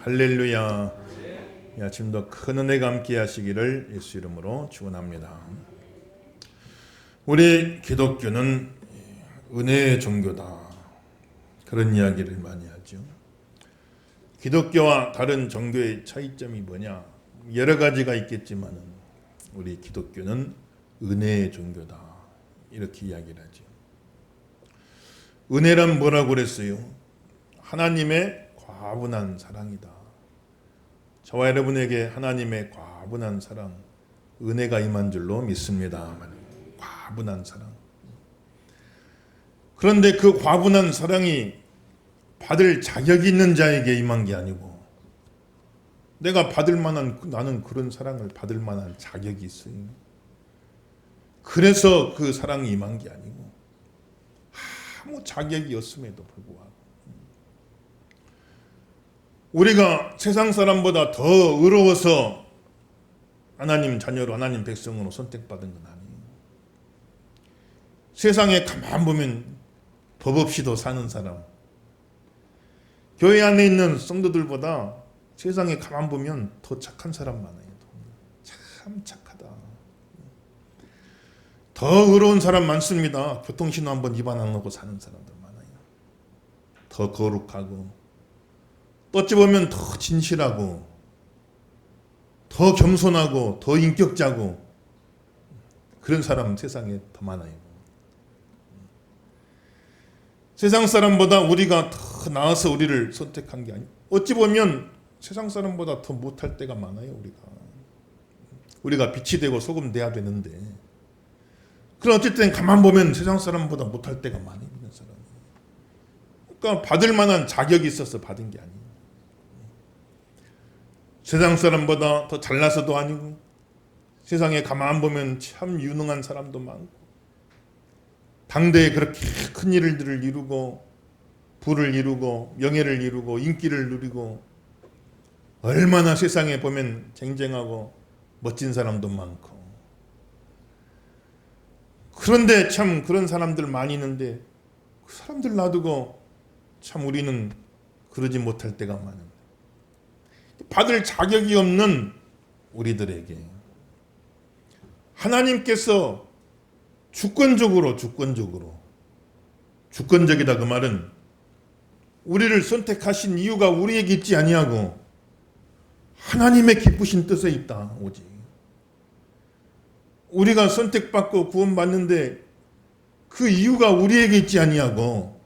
할렐루야. 이 아침도 큰 은혜가 함께 하시기를 예수 이름으로 축원합니다. 우리 기독교는 은혜의 종교다. 그런 이야기를 많이 하죠. 기독교와 다른 종교의 차이점이 뭐냐? 여러 가지가 있겠지만 우리 기독교는 은혜의 종교다. 이렇게 이야기를 하죠. 은혜란 뭐라고 그랬어요? 하나님의 과분한 사랑이다. 저와 여러분에게 하나님의 과분한 사랑, 은혜가 임한 줄로 믿습니다. 과분한 사랑. 그런데 그 과분한 사랑이 받을 자격이 있는 자에게 임한 게 아니고, 내가 받을 만한, 나는 그런 사랑을 받을 만한 자격이 있어요. 그래서 그 사랑이 임한 게 아니고 아무 자격이 없음에도 불구하고 우리가 세상 사람보다 더 의로워서 하나님 자녀로 하나님 백성으로 선택받은 건 아니에요. 세상에 가만 보면 법 없이도 사는 사람, 교회 안에 있는 성도들보다 세상에 가만 보면 더 착한 사람 많아요. 참 착하다. 더 의로운 사람 많습니다. 교통신호 한번 위반 안 하고 사는 사람들 많아요. 더 거룩하고, 또 어찌 보면 더 진실하고, 더 겸손하고, 더 인격자고, 그런 사람 세상에 더 많아요. 세상 사람보다 우리가 더 나아서 우리를 선택한 게 아니에요. 어찌 보면 세상 사람보다 더 못할 때가 많아요. 우리가 빛이 되고 소금 돼야 되는데, 그럼 어쨌든 가만 보면 세상 사람보다 못할 때가 많이 있는 사람. 그러니까 받을 만한 자격이 있어서 받은 게 아니에요. 세상 사람보다 더 잘나서도 아니고, 세상에 가만 보면 참 유능한 사람도 많고, 당대에 그렇게 큰 일들을 이루고, 부를 이루고, 명예를 이루고, 인기를 누리고, 얼마나 세상에 보면 쟁쟁하고 멋진 사람도 많고. 그런데 참 그런 사람들 많이 있는데 그 사람들 놔두고 참 우리는 그러지 못할 때가 많은데, 받을 자격이 없는 우리들에게 하나님께서 주권적이다. 그 말은 우리를 선택하신 이유가 우리에게 있지 아니하고 하나님의 기쁘신 뜻에 있다. 오직 우리가 선택받고 구원받는데 그 이유가 우리에게 있지 아니하고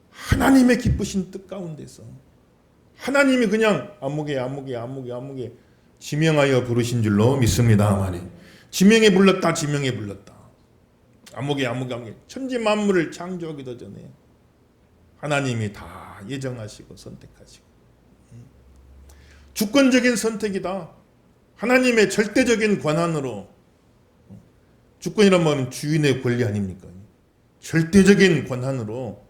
하나님의 기쁘신 뜻 가운데서 하나님이 그냥 아무개 지명하여 부르신 줄로 믿습니다. 말이 지명에 불렀다. 아무개 천지 만물을 창조하기도 전에 하나님이 다 예정하시고 선택하시고, 주권적인 선택이다. 하나님의 절대적인 권한으로, 주권이란 말은 주인의 권리 아닙니까? 절대적인 권한으로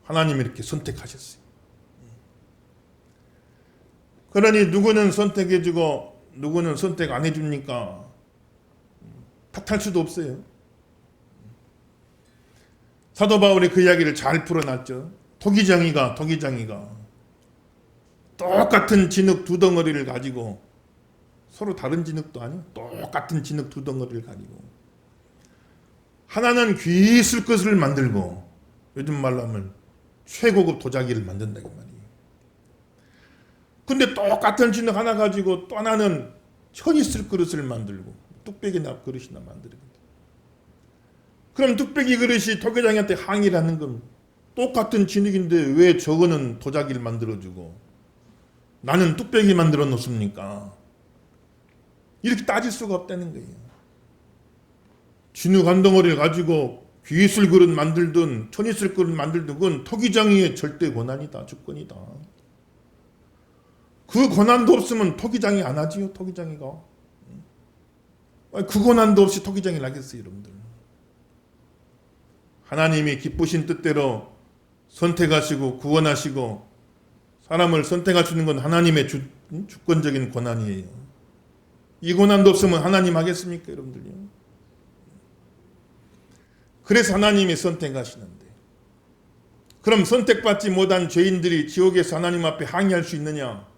하나님이 이렇게 선택하셨어요. 그러니 누구는 선택해주고 누구는 선택 안 해줍니까? 탓할 수도 없어요. 사도 바울이 그 이야기를 잘 풀어놨죠. 토기장이가 똑같은 진흙 두 덩어리를 가지고, 서로 다른 진흙도 아니고 똑같은 진흙 두 덩어리를 가지고, 하나는 귀 쓸 것을 만들고, 요즘 말로 하면 최고급 도자기를 만든다고 말이에요. 근데 똑같은 진흙 하나 가지고 또 하나는 천이 쓸 그릇을 만들고, 뚝배기나 그릇이나 만들고, 그럼 뚝배기 그릇이 토기장이한테 항의를 하는 건, 똑같은 진흙인데 왜 저거는 도자기를 만들어주고 나는 뚝배기 만들어 놓습니까? 이렇게 따질 수가 없다는 거예요. 진흙 한 덩어리를 가지고 귀 쓸 그릇 만들든 천이 쓸 그릇 만들든 그건 토기장이의 절대 권한이다. 주권이다. 그 권한도 없으면 토기장이 안 하지요. 토기장이가. 그 권한도 없이 토기장이 하겠어요. 여러분들. 하나님이 기쁘신 뜻대로 선택하시고 구원하시고 사람을 선택하시는 건 하나님의 주권적인 권한이에요. 이 권한도 없으면 하나님 하겠습니까, 여러분들요? 그래서 하나님이 선택하시는데, 그럼 선택받지 못한 죄인들이 지옥에서 하나님 앞에 항의할 수 있느냐?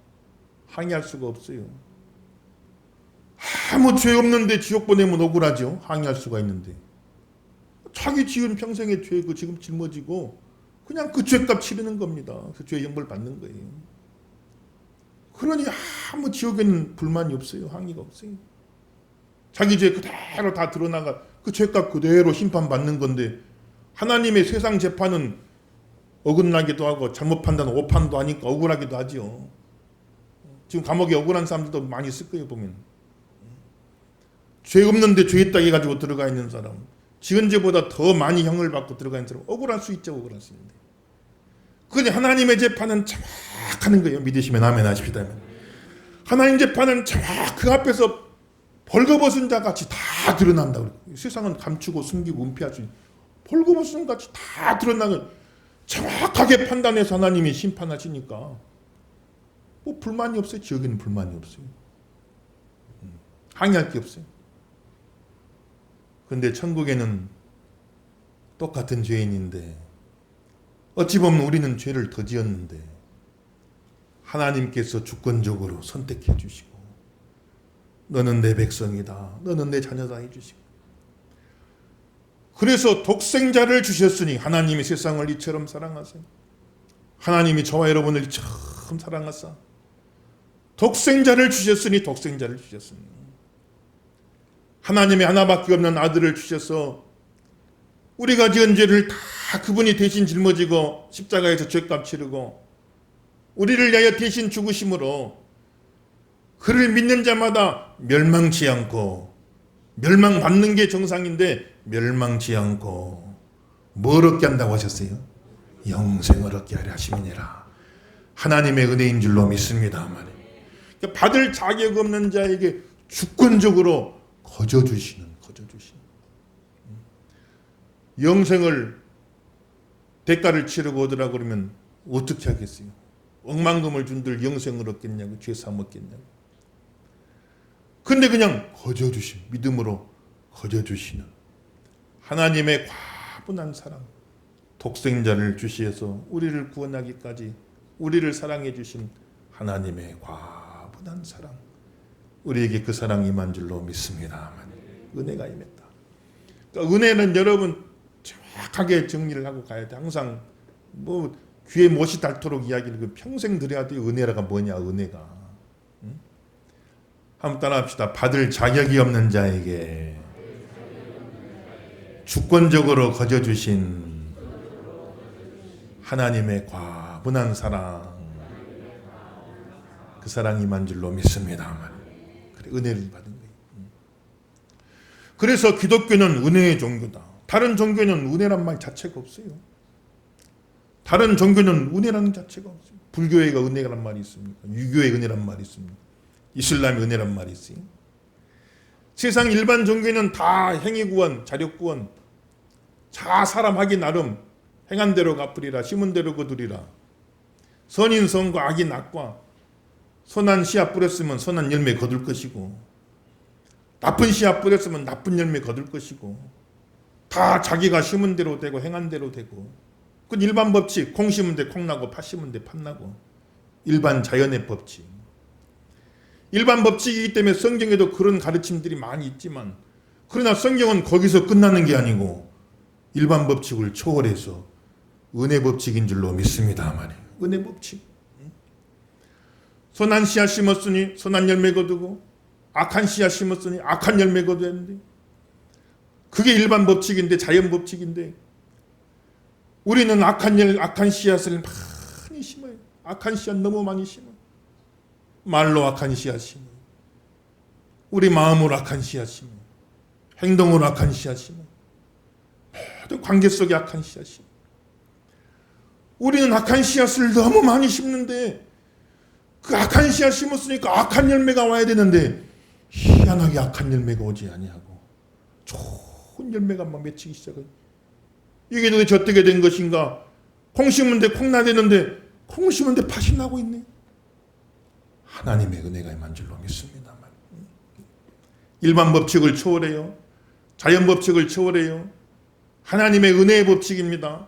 항의할 수가 없어요. 아무 죄 없는데 지옥 보내면 억울하죠. 항의할 수가 있는데. 자기 지은 평생의 죄 그 지금 짊어지고 그냥 그 죄값 치르는 겁니다. 그 죄 형벌 받는 거예요. 그러니 아무 지옥에는 불만이 없어요. 항의가 없어요. 자기 죄 그대로 다 드러나가 그 죄값 그대로 심판받는 건데 하나님의 세상 재판은 어긋나기도 하고 잘못 판단 오판도 하니까 억울하기도 하죠. 지금 감옥에 억울한 사람들도 많이 있을 거예요. 보면 죄 없는데 죄 있다 해가지고 들어가 있는 사람, 지은 죄보다 더 많이 형을 받고 들어가 있는 사람 억울할 수 있죠. 억울할 수 있는데 그런데 하나님의 재판은 정확하는 거예요. 믿으시면 아멘 하십시다. 하나님 재판은 정확 그 앞에서 벌거벗은 자 같이 다 드러난다. 세상은 감추고 숨기고 은폐할 수 있는 벌거벗은 같이 다 드러나는 정확하게 판단해서 하나님이 심판하시니까 뭐 불만이 없어요. 지옥에는 불만이 없어요. 항의할 게 없어요. 그런데 천국에는 똑같은 죄인인데 어찌 보면 우리는 죄를 더 지었는데 하나님께서 주권적으로 선택해 주시고 너는 내 백성이다. 너는 내 자녀다 해주시고 그래서 독생자를 주셨으니 하나님이 세상을 이처럼 사랑하세요. 하나님이 저와 여러분을 이처럼 사랑하사 독생자를 주셨으니 독생자를 주셨으니 하나님의 하나밖에 없는 아들을 주셔서 우리가 지은 죄를 다 그분이 대신 짊어지고 십자가에서 죄값 치르고 우리를 위하여 대신 죽으심으로 그를 믿는 자마다 멸망치 않고 멸망받는 게 정상인데 멸망치 않고 뭘 얻게 한다고 하셨어요? 영생을 얻게 하려 하심이니라. 하나님의 은혜인 줄로 믿습니다만 받을 자격 없는 자에게 주권적으로 거저주시는 영생을 대가를 치르고 오더라 그러면 어떻게 하겠어요? 억만금을 준들 영생을 얻겠냐고 죄사함 얻겠냐고. 근데 그냥 거저주심 믿음으로 거저주시는 하나님의 과분한 사랑 독생자를 주시어서 우리를 구원하기까지 우리를 사랑해 주신 하나님의 과분한 사랑 우리에게 그 사랑이 임한 줄로 믿습니다. 은혜가 임했다. 그러니까 은혜는 여러분 정확하게 정리를 하고 가야 돼. 항상 뭐 귀에 못이 닳도록 이야기를 평생 드려야 돼. 은혜라가 뭐냐 은혜가. 한번 따라합시다. 받을 자격이 없는 자에게 주권적으로 거저주신 하나님의 과분한 사랑 그 사랑이 임한 줄로 믿습니다. 그래, 은혜를 받은 거예요. 그래서 기독교는 은혜의 종교다. 다른 종교는 은혜란 말 자체가 없어요. 다른 종교는 은혜라는 자체가 없어요. 불교회가 은혜란 말이 있습니까? 유교의 은혜란 말이 있습니까? 이슬람의 은혜란 말이 있어요. 세상 일반 종교는 다 행위구원, 자력구원, 자 사람 하기 나름 행한 대로 갚으리라, 심은 대로 거두리라. 선인 선과 악인 악과 선한 씨앗 뿌렸으면 선한 열매 거둘 것이고 나쁜 씨앗 뿌렸으면 나쁜 열매 거둘 것이고 다 자기가 심은 대로 되고 행한 대로 되고 그건 일반 법칙. 콩 심은 데 콩 나고 팥 심은 데 팥 나고 일반 자연의 법칙. 일반 법칙이기 때문에 성경에도 그런 가르침들이 많이 있지만 그러나 성경은 거기서 끝나는 게 아니고 일반 법칙을 초월해서 은혜 법칙인 줄로 믿습니다. 은혜 법칙. 선한 씨앗 심었으니 선한 열매 거두고 악한 씨앗 심었으니 악한 열매 거둬야 하는데 그게 일반 법칙인데 자연 법칙인데 우리는 악한 씨앗을 많이 심어요. 악한 씨앗 너무 많이 심어요. 말로 악한 씨앗 심어요. 우리 마음으로 악한 씨앗 심어요. 행동으로 악한 씨앗 심어요. 모든 관계 속에 악한 씨앗 심어요. 우리는 악한 씨앗을 너무 많이 심는데 그 악한 씨앗 심었으니까 악한 열매가 와야 되는데 희한하게 악한 열매가 오지 아니하고 좋은 열매가 막 맺히기 시작해요. 이게 도대체 어떻게 된 것인가? 콩 심은데 콩 나대는데 콩 심은데 팥이 나고 있네. 하나님의 은혜가 임한 줄로 믿습니다. 일반 법칙을 초월해요. 자연 법칙을 초월해요. 하나님의 은혜의 법칙입니다.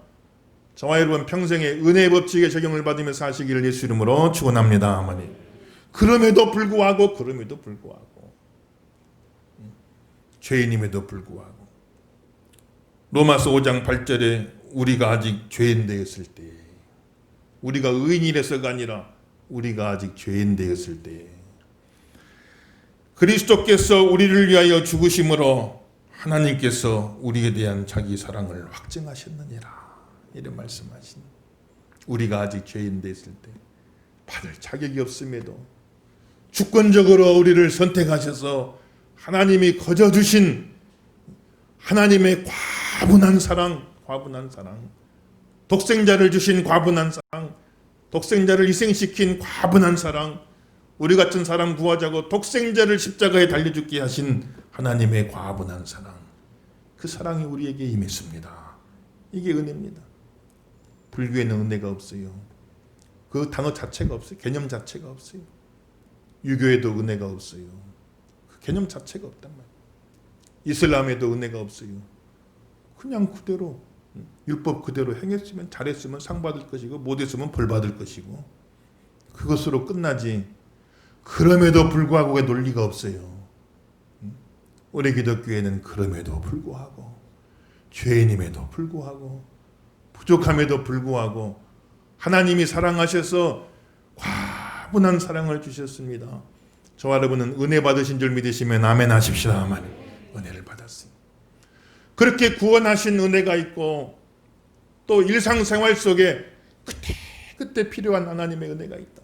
저와 여러분 평생에 은혜의 법칙의 적용을 받으며 사시기를 예수 이름으로 축원합니다. 아멘. 그럼에도 불구하고 죄인임에도 불구하고 로마서 5장 8절에 우리가 아직 죄인 되었을 때, 우리가 의인이라서가 아니라 우리가 아직 죄인 되었을 때 그리스도께서 우리를 위하여 죽으심으로 하나님께서 우리에 대한 자기 사랑을 확증하셨느니라. 이런 말씀하신, 우리가 아직 죄인 되었을 때 받을 자격이 없음에도 주권적으로 우리를 선택하셔서 하나님이 거저주신 하나님의 과분한 사랑, 독생자를 주신 과분한 사랑, 독생자를 희생시킨 과분한 사랑, 우리 같은 사람 구하자고 독생자를 십자가에 달려 죽게 하신 하나님의 과분한 사랑, 그 사랑이 우리에게 임했습니다. 이게 은혜입니다. 불교에는 은혜가 없어요. 그 단어 자체가 없어요. 개념 자체가 없어요. 유교에도 은혜가 없어요. 그 개념 자체가 없단 말이에요. 이슬람에도 은혜가 없어요. 그냥 그대로 율법 그대로 행했으면, 잘했으면 상 받을 것이고 못했으면 벌 받을 것이고 그것으로 끝나지. 그럼에도 불구하고의 논리가 없어요. 우리 기독교에는 그럼에도 불구하고, 죄인임에도 불구하고, 부족함에도 불구하고 하나님이 사랑하셔서 과분한 사랑을 주셨습니다. 저와 여러분은 은혜 받으신 줄 믿으시면 아멘 하십시다. 아멘. 은혜를 받았습니다. 그렇게 구원하신 은혜가 있고 또 일상생활 속에 그때 필요한 하나님의 은혜가 있다.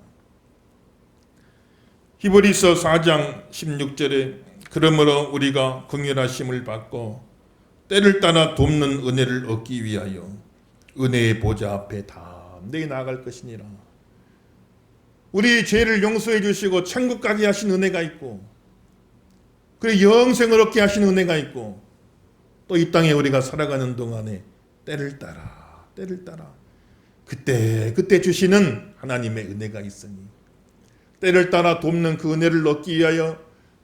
히브리서 4장 16절에 그러므로 우리가 긍휼하심을 받고 때를 따라 돕는 은혜를 얻기 위하여 은혜의 보좌 앞에 담대히 나아갈 것이니라. 우리 죄를 용서해 주시고 천국 가게 하신 은혜가 있고, 그리고 영생을 얻게 하신 은혜가 있고, 또 이 땅에 우리가 살아가는 동안에 때를 따라 그때 주시는 하나님의 은혜가 있으니 때를 따라 돕는 그 은혜를 얻기 위하여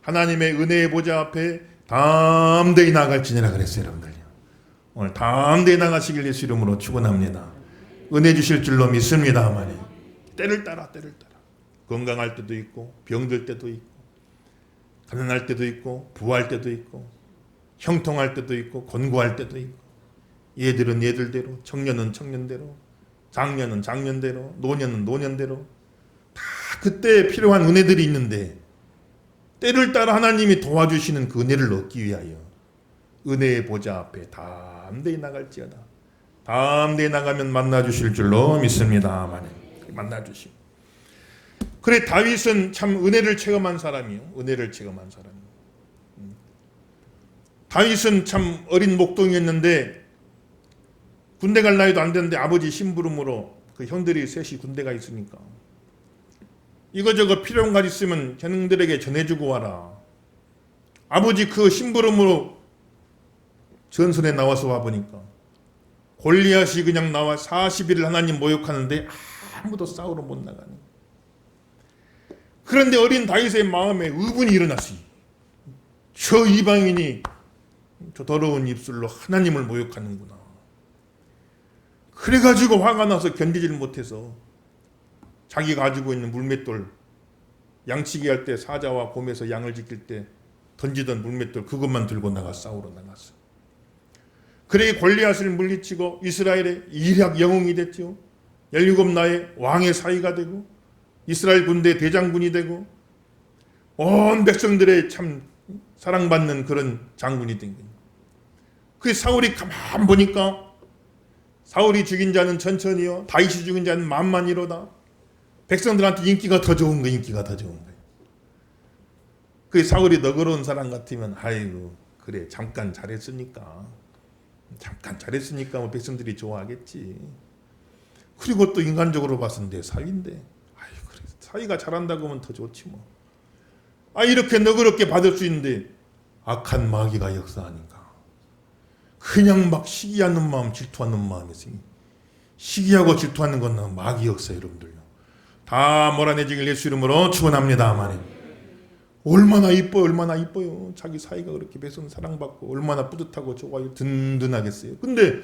하나님의 은혜의 보좌 앞에 담대히 나아갈지니라 그랬어요. 여러분들 오늘 담대히 나가시길 예수 이름으로 축원합니다. 은혜 주실 줄로 믿습니다. 아멘. 때를 따라 건강할 때도 있고 병들 때도 있고 가난할 때도 있고 부할 때도 있고 형통할 때도 있고 권고할 때도 있고, 얘들은 얘들대로, 청년은 청년대로, 장년은 장년대로, 노년은 노년대로 다 그때 필요한 은혜들이 있는데 때를 따라 하나님이 도와주시는 그 은혜를 얻기 위하여 은혜의 보좌 앞에 담대히 나갈지어다. 담대히 나가면 만나주실 줄로 믿습니다. 아멘. 만나주시고. 그래 다윗은 참 은혜를 체험한 사람이요. 은혜를 체험한 사람이요. 다윗은 참 어린 목동이었는데 군대 갈 나이도 안 됐는데 아버지 심부름으로 그 형들이 셋이 군대가 있으니까 이거저거 필요한 거 있으면 형들에게 전해주고 와라. 아버지 그 심부름으로 전선에 나와서 와보니까 골리앗이 그냥 나와 40일을 하나님 모욕하는데 아무도 싸우러 못 나가네. 그런데 어린 다윗의 마음에 의분이 일어났어요. 저 이방인이 저 더러운 입술로 하나님을 모욕하는구나. 그래가지고 화가 나서 견디질 못해서 자기가 가지고 있는 물맷돌, 양치기 할 때 사자와 곰에서 양을 지킬 때 던지던 물맷돌 그것만 들고 나가 싸우러 나갔어. 그래 골리앗을 물리치고 이스라엘의 일약 영웅이 됐죠. 17나라의 왕의 사위가 되고 이스라엘 군대 대장군이 되고 온 백성들의 참 사랑받는 그런 장군이 된 거예요. 그 사울이 가만 보니까 사울이 죽인 자는 천천히요, 다윗이 죽인 자는 만만이로다. 백성들한테 인기가 더 좋은 거예요. 인기가 더 좋은 거예요. 그 사울이 너그러운 사람 같으면 아이고 그래 잠깐 잘했으니까 뭐 백성들이 좋아하겠지. 그리고 또 인간적으로 봤을 때 사위인데 아이 그래 사위가 잘한다고 하면 더 좋지 뭐. 아 이렇게 너그럽게 받을 수 있는데 악한 마귀가 역사하니까 그냥 막 시기하는 마음, 질투하는 마음이 있어요. 시기하고 질투하는 건 마귀 역사 여러분들요. 다 몰아내지길 예수 이름으로 축원합니다. 아멘. 얼마나 이뻐요. 자기 사이가 그렇게 백성 사랑받고 얼마나 뿌듯하고 좋아요. 든든하겠어요. 근데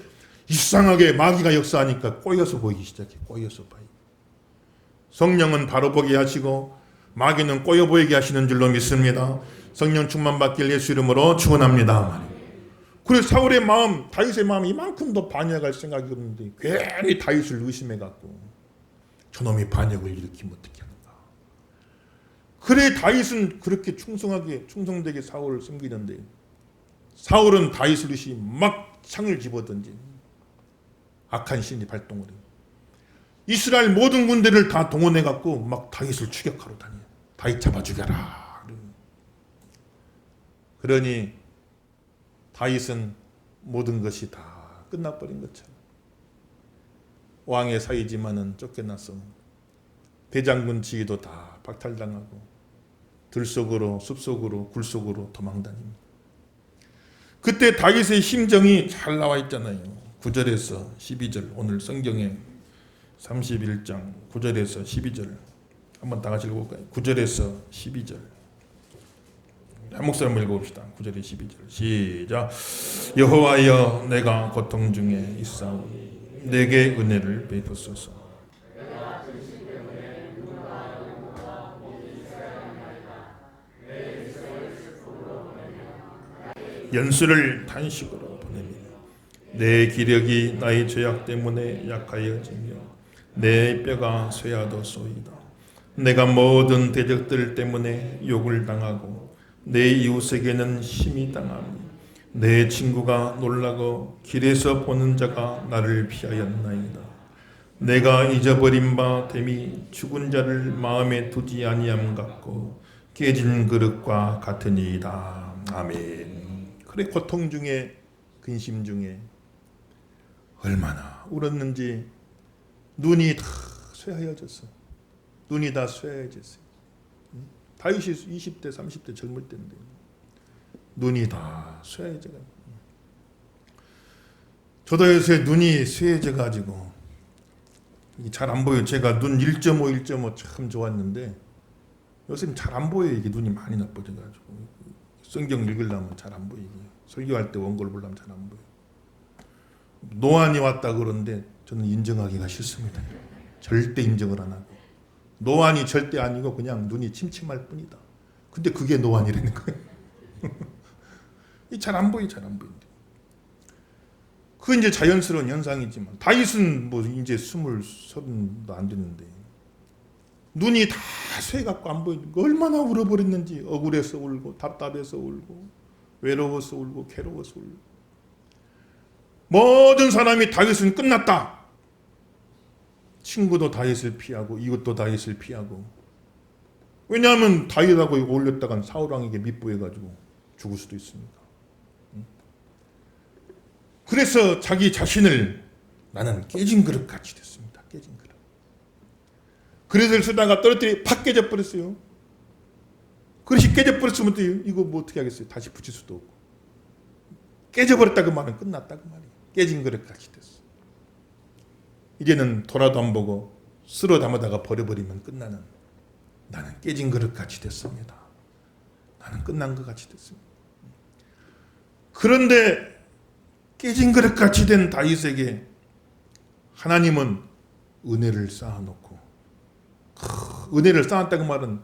이상하게 마귀가 역사하니까 꼬여서 보이기 시작해. 꼬여서 보이. 성령은 바로 보게 하시고 마귀는 꼬여 보이게 하시는 줄로 믿습니다. 성령 충만 받길 예수 이름으로 축원합니다. 그래서 사울의 마음, 다윗의 마음이 이만큼도 반역할 생각이 없는데 괜히 다윗을 의심해갖고 저놈이 반역을 일으키면 어떻게 하는가. 그래 다윗은 그렇게 충성되게 사울을 섬기는데 사울은 다윗을 의심히 막 창을 집어던지 악한 신이 발동을 해요. 이스라엘 모든 군대를 다 동원해갖고 막 다윗을 추격하러 다녀요. 다윗 잡아 죽여라. 그러니 다윗은 모든 것이 다 끝나버린 것처럼 왕의 사이지만은 쫓겨나서 대장군 지위도 다 박탈당하고 들속으로 숲속으로 굴속으로 도망다닙니다. 그때 다윗의 심정이 잘 나와 있잖아요. 9절에서 12절 오늘 성경에 31장 9절에서 12절 한번 다 같이 읽어볼까요? 9절에서 12절 한 목소리 읽어봅시다. 9절에 12절 시작. 여호와여 내가 고통 중에 있사오니 내게 은혜를 베푸소서. 연수를 탄식으로 보내니 내 기력이 나의 죄악 때문에 약하여지며 내 뼈가 쇠하도소이다. 내가 모든 대적들 때문에 욕을 당하고 내 이웃에게는 심히 당하며 내 친구가 놀라고 길에서 보는 자가 나를 피하였나이다. 내가 잊어버린 바 됨이 죽은 자를 마음에 두지 아니함 같고 깨진 그릇과 같으니이다. 아멘. 그래 고통 중에 근심 중에 얼마나 울었는지 눈이 다 쇠하여졌어. 눈이 다 쇠하여졌어요. 다윗이 20대 30대 젊을 때인데 눈이 다 쇠해져가지고 저도 요새 눈이 쇠해져가지고 잘 안 보여요. 제가 눈 1.5 참 좋았는데 요새는 잘 안 보여요. 이게 눈이 많이 나빠져가지고 성경 읽으려면 잘 안 보이고 설교할 때 원고를 보려면 잘 안 보여요. 노안이 왔다 그러는데 저는 인정하기가 싫습니다. 절대 인정을 안 하고 노안이 절대 아니고 그냥 눈이 침침할 뿐이다. 근데 그게 노안이라는 거예요. 잘 안 보이는데. 그건 이제 자연스러운 현상이지만 다윗은 뭐 이제 30도 안 됐는데 눈이 다 쇠갖고 안 보이는 거 얼마나 울어버렸는지 억울해서 울고 답답해서 울고 외로워서 울고 괴로워서 울고 모든 사람이 다윗은 끝났다. 친구도 다윗을 피하고 이웃도 다윗을 피하고 왜냐하면 다윗하고 어울렸다간 사울왕에게密부해가지고 죽을 수도 있으니까. 그래서 자기 자신을 나는 깨진 그릇같이 됐습니다. 깨진 그릇. 그릇을 쓰다가 떨어뜨리 팍 깨져버렸어요. 그릇이 깨져버렸으면 또 이거 뭐 어떻게 하겠어요. 다시 붙일 수도 없고. 깨져버렸다 그 말은 끝났다 그 말이에요. 깨진 그릇같이 됐어. 이제는 돌아도 안 보고 쓸어 담아다가 버려버리면 끝나는 나는 깨진 그릇같이 됐습니다. 나는 끝난 것 같이 됐습니다. 그런데 깨진 그릇같이 된 다윗에게 하나님은 은혜를 쌓아놓고 은혜를 쌓았다고 말은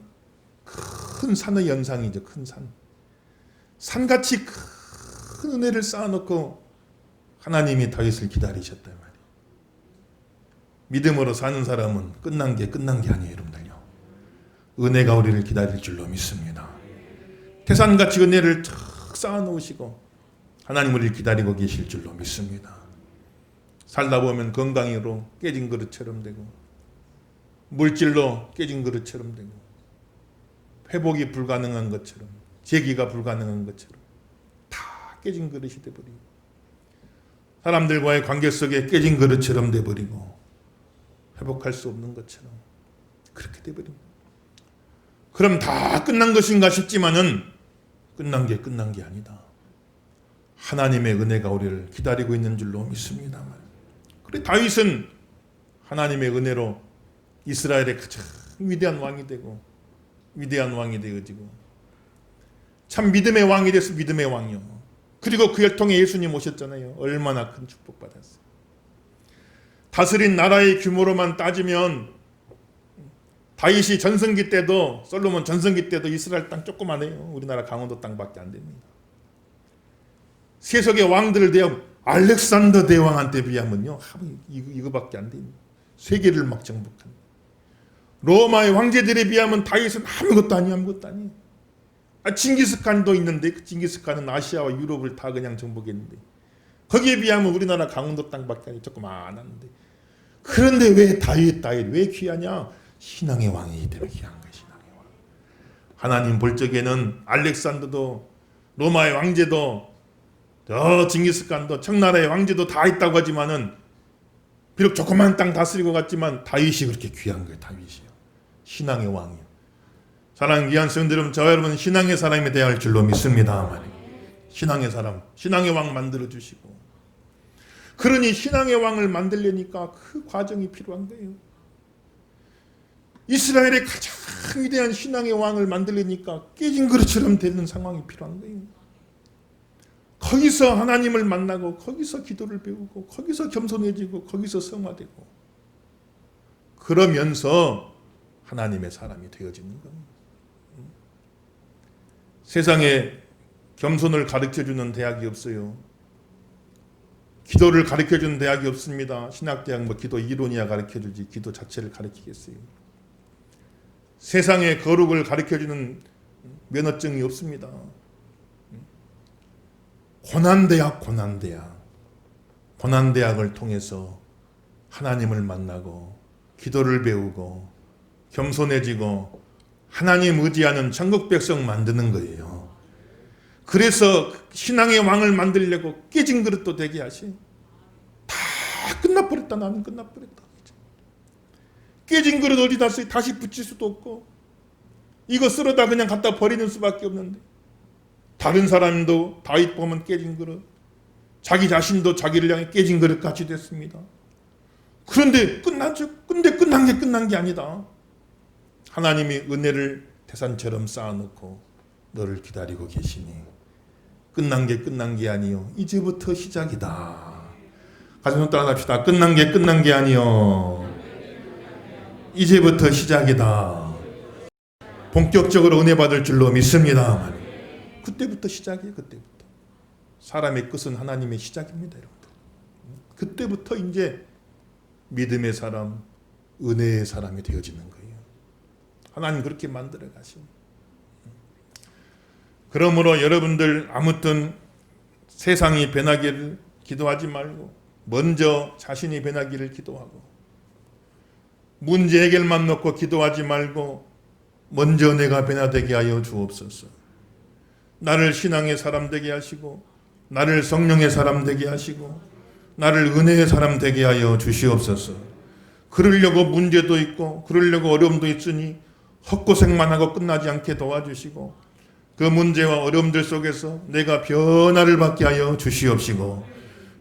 큰 산의 연상이죠. 큰 산. 산같이 큰 은혜를 쌓아놓고 하나님이 다윗을 기다리셨단 말이에요. 믿음으로 사는 사람은 끝난 게 아니에요. 여러분들요. 은혜가 우리를 기다릴 줄로 믿습니다. 태산같이 은혜를 쫙 쌓아놓으시고 하나님 우리를 기다리고 계실 줄로 믿습니다. 살다 보면 건강으로 깨진 그릇처럼 되고 물질로 깨진 그릇처럼 되고 회복이 불가능한 것처럼 재기가 불가능한 것처럼 다 깨진 그릇이 돼버리고 사람들과의 관계 속에 깨진 그릇처럼 돼버리고 회복할 수 없는 것처럼 그렇게 돼버립니다. 그럼 다 끝난 것인가 싶지만은 끝난 게 아니다. 하나님의 은혜가 우리를 기다리고 있는 줄로 믿습니다. 그래 다윗은 하나님의 은혜로 이스라엘의 가장 위대한 왕이 되고 위대한 왕이 되어지고 참 믿음의 왕이 돼서 믿음의 왕이요. 그리고 그를 통해 예수님 오셨잖아요. 얼마나 큰 축복받았어요. 다스린 나라의 규모로만 따지면 다윗이 전성기 때도, 솔로몬 전성기 때도 이스라엘 땅 조그만해요. 우리나라 강원도 땅밖에 안 됩니다. 세속의 왕들을 대하면 알렉산더 대왕한테 비하면요, 이거밖에 안 됩니다. 세계를 막 정복한. 로마의 황제들에 비하면 다윗은 아무것도 아니에요. 징기스칸도 있는데 그 징기스칸은 아시아와 유럽을 다 그냥 정복했는데, 거기에 비하면 우리나라 강원도 땅밖에 아니고 조그만한데, 그런데 왜 다윗 왜 귀하냐? 신앙의 왕이기 때문에 귀한 거예요. 신앙의 왕. 하나님 볼 적에는 알렉산더도, 로마의 왕제도, 저 징기스칸도, 청나라의 왕제도 다 있다고 하지만은, 비록 조그만 땅 다스리고 갔지만 다윗이 그렇게 귀한 거예요. 다윗이요. 신앙의 왕이요. 사랑하는 귀한 성도 여러분, 저와 여러분 신앙의 사람이 되어야 할 줄로 믿습니다. 신앙의 사람, 신앙의 왕 만들어 주시고, 그러니 신앙의 왕을 만들려니까 그 과정이 필요한 거예요. 이스라엘의 가장 위대한 신앙의 왕을 만들려니까 깨진 그릇처럼 되는 상황이 필요한 거예요. 거기서 하나님을 만나고, 거기서 기도를 배우고, 거기서 겸손해지고, 거기서 성화되고, 그러면서 하나님의 사람이 되어지는 겁니다. 세상에 겸손을 가르쳐주는 대학이 없어요. 기도를 가르쳐주는 대학이 없습니다. 신학대학 기도 이론이야 가르쳐주지 기도 자체를 가르치겠어요. 세상에 거룩을 가르쳐주는 면허증이 없습니다. 고난대학을 통해서 하나님을 만나고 기도를 배우고 겸손해지고 하나님 의지하는 천국 백성 만드는 거예요. 그래서 신앙의 왕을 만들려고 깨진 그릇도 되게 하시. 다 끝나버렸다. 나는 끝나버렸다. 깨진 그릇 어디다 쓰? 다시 붙일 수도 없고, 이거 쓸어다 그냥 갖다 버리는 수밖에 없는데, 다른 사람도 다윗 보면 깨진 그릇, 자기 자신도 자기를 향해 깨진 그릇 같이 됐습니다. 그런데 끝난 게 아니다. 하나님이 은혜를 태산처럼 쌓아놓고 너를 기다리고 계시니 끝난 게 아니요, 이제부터 시작이다. 가슴 따라합시다. 끝난 게 아니요, 이제부터 시작이다. 본격적으로 은혜 받을 줄로 믿습니다. 그때부터 시작이에요. 그때부터. 사람의 끝은 하나님의 시작입니다, 여러분들. 그때부터 이제 믿음의 사람, 은혜의 사람이 되어지는 거예요. 하나님 그렇게 만들어 가시니. 그러므로 여러분들 아무튼 세상이 변하기를 기도하지 말고 먼저 자신이 변하기를 기도하고, 문제 해결만 놓고 기도하지 말고 먼저 내가 변화되게 하여 주옵소서. 나를 신앙의 사람 되게 하시고, 나를 성령의 사람 되게 하시고, 나를 은혜의 사람 되게 하여 주시옵소서. 그러려고 문제도 있고 그러려고 어려움도 있으니 헛고생만 하고 끝나지 않게 도와주시고, 그 문제와 어려움들 속에서 내가 변화를 받게 하여 주시옵시고,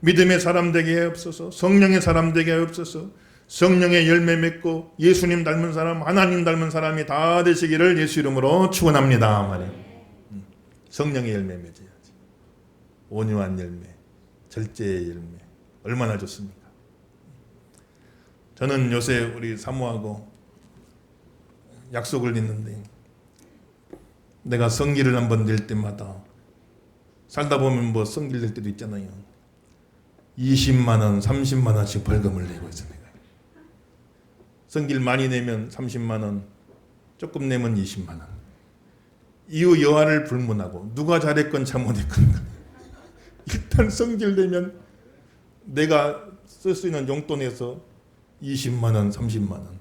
믿음의 사람 되게 하옵소서. 성령의 사람 되게 하옵소서. 성령의 열매 맺고 예수님 닮은 사람, 하나님 닮은 사람이 다 되시기를 예수 이름으로 축원합니다. 성령의 열매 맺어야지. 온유한 열매, 절제의 열매, 얼마나 좋습니까? 저는 요새 우리 사모하고 약속을 했는데, 내가 성기를 한번 낼 때마다, 살다 보면 성기를 낼 때도 있잖아요. 20만 원, 30만 원씩 벌금을 내고 있습니다. 성기를 많이 내면 30만 원, 조금 내면 20만 원. 이후 여하를 불문하고 누가 잘했건 잘못했건 일단 성기를 내면 내가 쓸 수 있는 용돈에서 20만 원, 30만 원.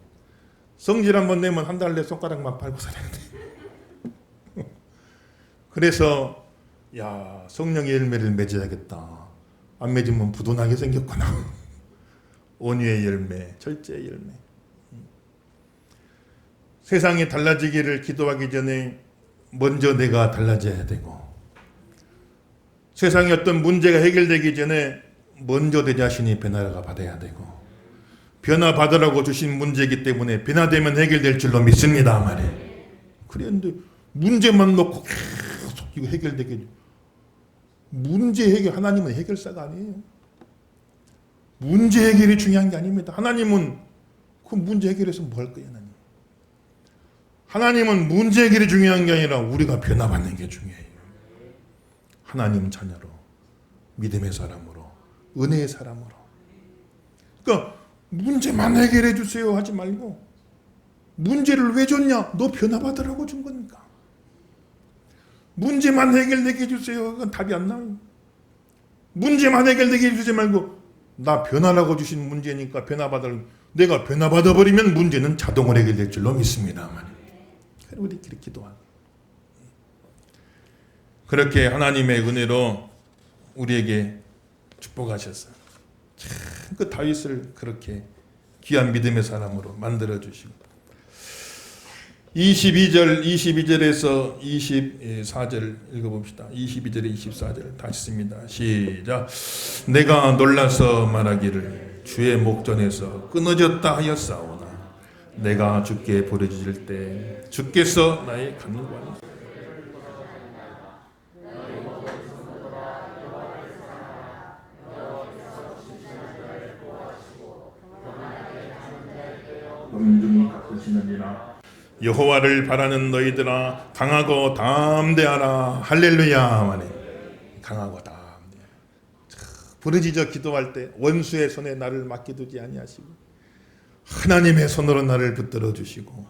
성질 한번 내면 한 달 내 손가락만 팔고 살았는데. 그래서 성령의 열매를 맺어야겠다. 안 맺으면 부도나게 생겼구나. 온유의 열매, 절제의 열매. 세상이 달라지기를 기도하기 전에 먼저 내가 달라져야 되고, 세상의 어떤 문제가 해결되기 전에 먼저 내 자신이 변화가 받아야 되고, 변화 받으라고 주신 문제이기 때문에 변화되면 해결될 줄로 믿습니다. 말이에요. 그런데 문제만 놓고 계속 이거 해결되게, 문제 해결, 하나님은 해결사가 아니에요. 문제 해결이 중요한 게 아닙니다. 하나님은 그 문제 해결해서 뭐 할 거예요? 하나님은 문제 해결이 중요한 게 아니라 우리가 변화받는 게 중요해요. 하나님 자녀로, 믿음의 사람으로, 은혜의 사람으로. 그러니까 문제만 해결해 주세요 하지 말고, 문제를 왜 줬냐? 너 변화받으라고 준 거니까. 문제만 해결되게 해주세요. 그건 답이 안 나와요. 문제만 해결되게 해주지 말고, 나 변화라고 주신 문제니까 변화받을, 내가 변화받아버리면 문제는 자동으로 해결될 줄로 믿습니다만. 우리끼리 기도하고. 그렇게 하나님의 은혜로 우리에게 축복하셨어요. 참, 그 다윗을 그렇게 귀한 믿음의 사람으로 만들어주시고. 22절에서 24절 읽어봅시다. 22절에 24절 다시 씁니다. 시작. 내가 놀라서 말하기를 주의 목전에서 끊어졌다 하였사오나 내가 주께 부르짖을 때 주께서 나의 간구하니 엄중히 갚으시느니라. 여호와를 바라는 너희들아 강하고 담대하라. 할렐루야. 아멘. 강하고 담대하라. 부르짖어 기도할 때 원수의 손에 나를 맡겨두지 아니하시고 하나님의 손으로 나를 붙들어 주시고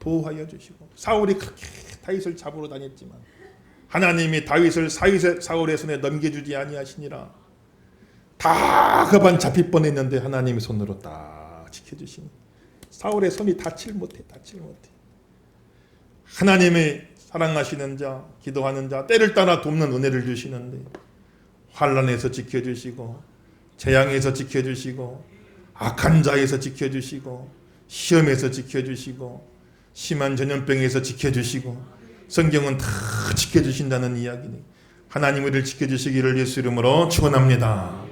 보호하여 주시고. 사울이 그렇게 다윗을 잡으러 다녔지만 하나님이 다윗을 사울의 손에 넘겨주지 아니하시니라. 다 그반 잡힐 뻔했는데 하나님의 손으로 딱 지켜주시니 사울의 손이 닿질 못해. 하나님의 사랑하시는 자, 기도하는 자, 때를 따라 돕는 은혜를 주시는데 환난에서 지켜주시고 재앙에서 지켜주시고 악한 자에서 지켜주시고 시험에서 지켜주시고 심한 전염병에서 지켜주시고 성경은 다 지켜주신다는 이야기니 하나님 우리를 지켜주시기를 예수 이름으로 축원합니다.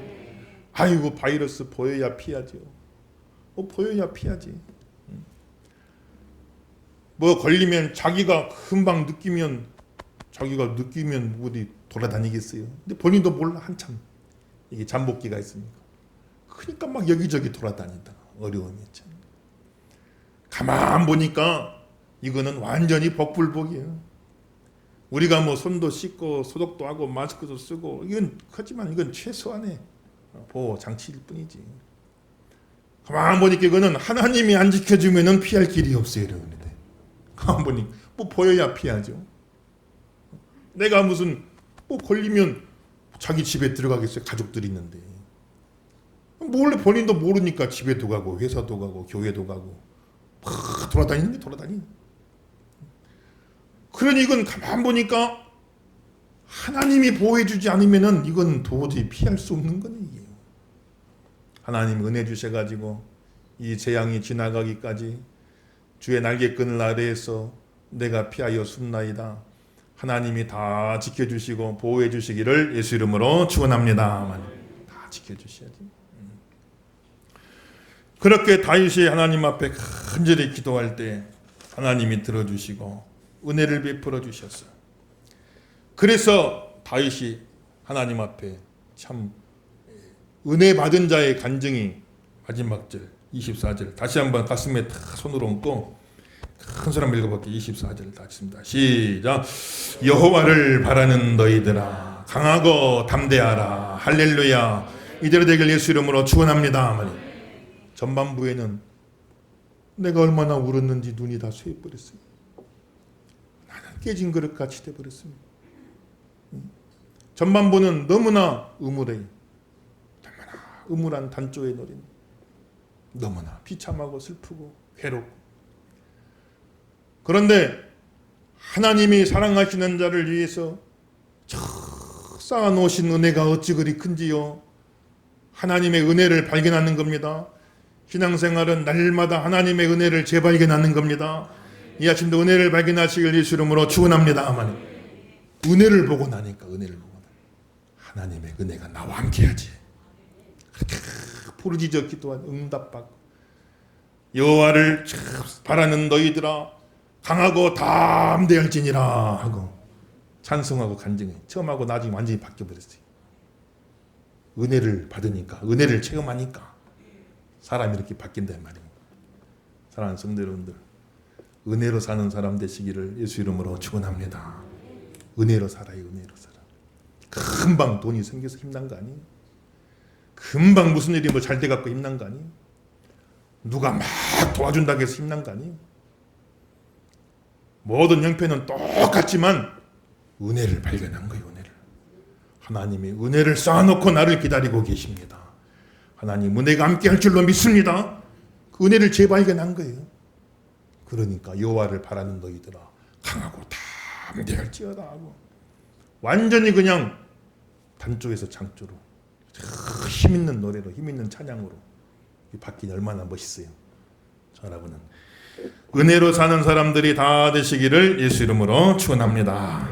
아이고 바이러스 보여야 피하죠. 보여야 피하지. 뭐 걸리면 자기가 금방 느끼면 어디 돌아다니겠어요. 근데 본인도 몰라 한참 이게 잠복기가 있으니까. 그러니까 막 여기저기 돌아다니다 어려움이 있죠. 가만 보니까 이거는 완전히 복불복이에요. 우리가 뭐 손도 씻고 소독도 하고 마스크도 쓰고 하지만 이건 최소한의 보호 장치일 뿐이지. 가만 보니까 이거는 하나님이 안 지켜주면은 피할 길이 없어요, 여러분들. 가만 보니 뭐 보여야 피하죠. 내가 무슨 뭐 걸리면 자기 집에 들어가겠어요, 가족들이 있는데. 몰래 본인도 모르니까 집에도 가고 회사도 가고 교회도 가고 막 돌아다니는 게 돌아다니는. 그러니 이건 가만 보니까 하나님이 보호해주지 않으면은 이건 도저히 피할 수 없는 거네 이게. 하나님 은혜 주셔가지고 이 재앙이 지나가기까지 주의 날개끈을 아래에서 내가 피하여 숨나이다. 하나님이 다 지켜주시고 보호해 주시기를 예수 이름으로 축원합니다. 다 지켜주셔야지. 그렇게 다윗이 하나님 앞에 간절히 기도할 때 하나님이 들어주시고 은혜를 베풀어 주셨어요. 그래서 다윗이 하나님 앞에 참 은혜 받은 자의 간증이 마지막 절 24절 다시 한번 가슴에 다 손으로 얹고 큰 사람 읽어볼게요. 24절 다 읽습니다. 시작. 여호와를 바라는 너희들아 강하고 담대하라. 할렐루야. 이대로 되길 예수 이름으로 축원합니다. 전반부에는 내가 얼마나 울었는지 눈이 다 쇠해버렸어요. 나는 깨진 그릇같이 돼버렸습니다. 전반부는 너무나 음울해요. 너무나 음울한 단조의 노래입니다. 너무나 비참하고 슬프고 괴롭고. 그런데 하나님이 사랑하시는 자를 위해서 쌓아놓으신 은혜가 어찌 그리 큰지요. 하나님의 은혜를 발견하는 겁니다. 신앙생활은 날마다 하나님의 은혜를 재발견하는 겁니다. 이 아침도 은혜를 발견하시길 예수 이름으로 축원합니다. 아멘. 은혜를 보고 나니까 하나님의 은혜가 나와 함께하지. 그렇게 부르짖어 기도한 응답받고 여호와를 바라는 너희들아 강하고 담대할지니라 하고 찬송하고 간증해. 처음하고 나중에 완전히 바뀌어버렸어요. 은혜를 받으니까, 은혜를 체험하니까 사람이 이렇게 바뀐다 말입니다. 사랑하는 성도 여러분들, 은혜로 사는 사람 되시기를 예수 이름으로 축원합니다. 은혜로 살아요. 은혜로 살아. 금방 돈이 생겨서 힘난 거 아니에요? 금방 무슨 일이 뭐 잘 돼갖고 힘난 거 아니에요? 누가 막 도와준다고 해서 힘난 거 아니에요? 모든 형편은 똑같지만 은혜를 발견한 거예요. 은혜를. 하나님이 은혜를 쌓아놓고 나를 기다리고 계십니다. 하나님 은혜가 함께 할 줄로 믿습니다. 그 은혜를 재발견한 거예요. 그러니까 여호와를 바라는 너희들아 강하고 담대할지어다 하고 완전히 그냥 단쪽에서 장조로 힘있는 노래로 힘있는 찬양으로 바뀌니 얼마나 멋있어요. 여러분은 은혜로 사는 사람들이 다 되시기를 예수 이름으로 축원합니다.